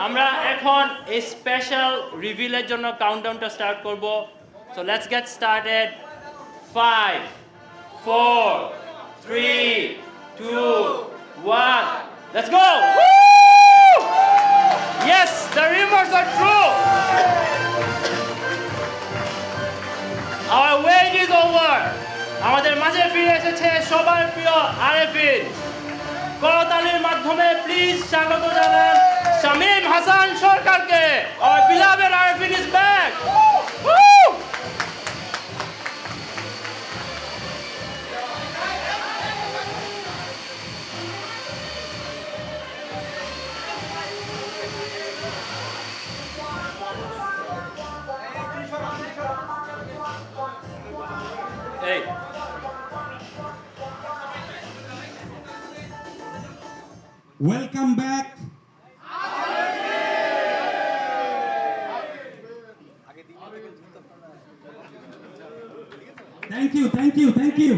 আমরা এখন এই স্পেশাল রিভিলের জন্য কাউন্টডাউনটা স্টার্ট করব। So let's get started. 5 4 3 2 1 let's go. Yes, the rumors are true. Our wait is over. আমাদের মাঝে ফিরে এসেছে সবার প্রিয় আরেফিন। করতালির মাধ্যমে প্লিজ স্বাগত জানান শামীম হাসান সরকারকে। Our beloved Arifin is back. Woo! Hey. Welcome back. Thank you.